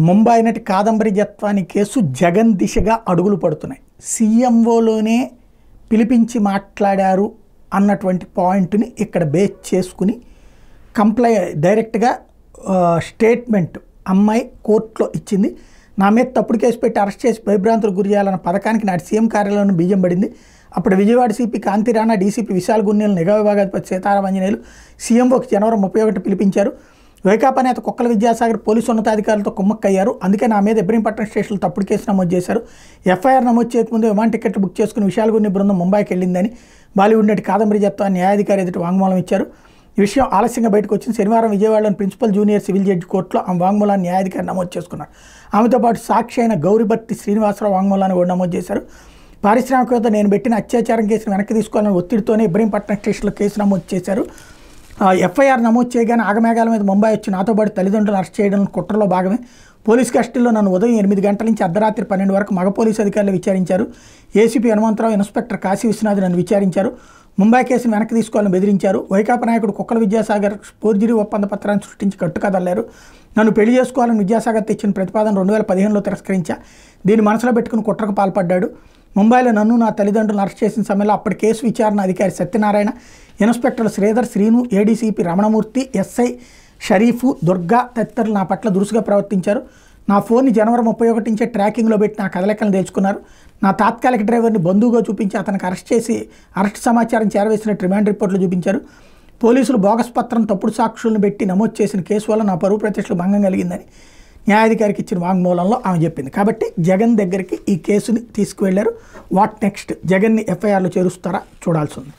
ముంబై నటి కాదంబరి జత్వాని కేసు జగన్ దిశగా అడుగులు పడుతున్నాయి. సీఎంఓలోనే పిలిపించి మాట్లాడారు అన్నటువంటి పాయింట్ని ఇక్కడ బేస్ చేసుకుని డైరెక్ట్గా స్టేట్మెంట్ అమ్మాయి కోర్టులో ఇచ్చింది. నా మీద తప్పుడు కేసు పెట్టి అరెస్ట్ చేసి భయభ్రాంతులకు గురి చేయాలన్న పథకానికి నాటి సీఎం కార్యాలయంలో బీజం పడింది. అప్పుడు విజయవాడ సిపి కాంతి రాణా, డీసీపీ విశాల్ గున్నేలు, నిఘా విభాగాధిపతి సీతారాం ఆంజనేయులు సీఎంఓకి జనవరి 31 పిలిపించారు. వైకాపా నేత కుక్కల విద్యాసాగర్ పోలీసు ఉన్నతాధికారులతో కుమ్మక్కయ్యారు. అందుకే నా మీద ఇబ్రహీంపట్నం స్టేషన్లో తప్పుడు కేసు నమోదు చేశారు. ఎఫ్ఐఆర్ నమోదు చేయకముందు విమాన టికెట్లు బుక్ చేసుకుని విశాల్ గున్ని బృందం ముంబైకి వెళ్ళిందని బాలీవుడ్ నటి కాదంబరి జత్వాని న్యాయాధికారి ఎదుటి వాంగ్మూలం ఇచ్చారు. ఈ విషయం ఆలస్యంగా బయటకు వచ్చింది. శనివారం విజయవాడలోని ప్రిన్సిపల్ జూనియర్ సివిల్ జడ్జి కోర్టులో ఆమె వాంగ్మూలాన్ని న్యాయాధికారి నమోదు చేసుకున్నారు. ఆమెతో పాటు సాక్షి అయిన గౌరిభర్తి శ్రీనివాసరావు వాంగ్మూలాన్ని కూడా నమోదు చేశారు. పారిశ్రామికవేత్త నేను పెట్టిన అత్యాచారం కేసును వెనక్కి తీసుకోవాలని ఒత్తిడితోనే ఇబ్రహీంపట్నం స్టేషన్లో కేసు నమోదు చేశారు. ఎఫ్ఐఆర్ నమోదు చేయగానే ఆగమేఘాల మీద ముంబై వచ్చి నాతో పాటు తల్లిదండ్రులను అరెస్ట్ చేయడం కుట్రలో భాగమే. పోలీస్ కస్టడీలో నన్ను ఉదయం 8 గంటల నుంచి అర్ధరాత్రి 12 వరకు మగ పోలీసు అధికారులు విచారించారు. ఏసీపీ హనుమంతరావు, ఇన్స్పెక్టర్ కాశీ విశ్వనాథ్ నన్ను విచారించారు. ముంబై కేసును వెనక్కి తీసుకోవాలని బెదిరించారు. వైకాపా నాయకుడు కుక్కల విద్యాసాగర్ ఫోర్జరీ ఒప్పంద పత్రాన్ని సృష్టించి కట్టుకదల్లారు. నన్ను పెళ్లి చేసుకోవాలని విద్యాసాగర్ తెచ్చిన ప్రతిపాదన 2015లో తిరస్కరించా. దీన్ని మనసులో పెట్టుకుని కుట్రకు పాల్పడ్డాడు. ముంబైలో నన్ను నా తల్లిదండ్రులను అరెస్ట్ చేసిన సమయంలో అప్పటి కేసు విచారణ అధికారి సత్యనారాయణ, ఇన్స్పెక్టర్లు శ్రీధర్, శ్రీను, ఏడీసీపీ రమణమూర్తి, ఎస్ఐ షరీఫు, దుర్గా తదితరులు నా పట్ల దురుసుగా ప్రవర్తించారు. నా ఫోన్ని జనవరి 31 నుంచే ట్రాకింగ్లో పెట్టి నా కదలికలను తెలుసుకున్నారు. నా తాత్కాలిక డ్రైవర్ని బంధువుగా చూపించి అతనికి అరెస్ట్ సమాచారం చేరవేసినట్టు రిమాండ్ రిపోర్టులు చూపించారు. పోలీసులు బోగస్ పత్రం, తప్పుడు సాక్షులను పెట్టి నమోదు చేసిన కేసు వల్ల నా పరువు ప్రతిష్టలు భంగం కలిగిందని న్యాయాధికారికి ఇచ్చిన వాంగ్మూలంలో ఆమె చెప్పింది. కాబట్టి జగన్ దగ్గరికి ఈ కేసుని తీసుకువెళ్లారు. What next? జగన్ని ఎఫ్ఐఆర్లో చేరుస్తారా చూడాల్సి ఉంది.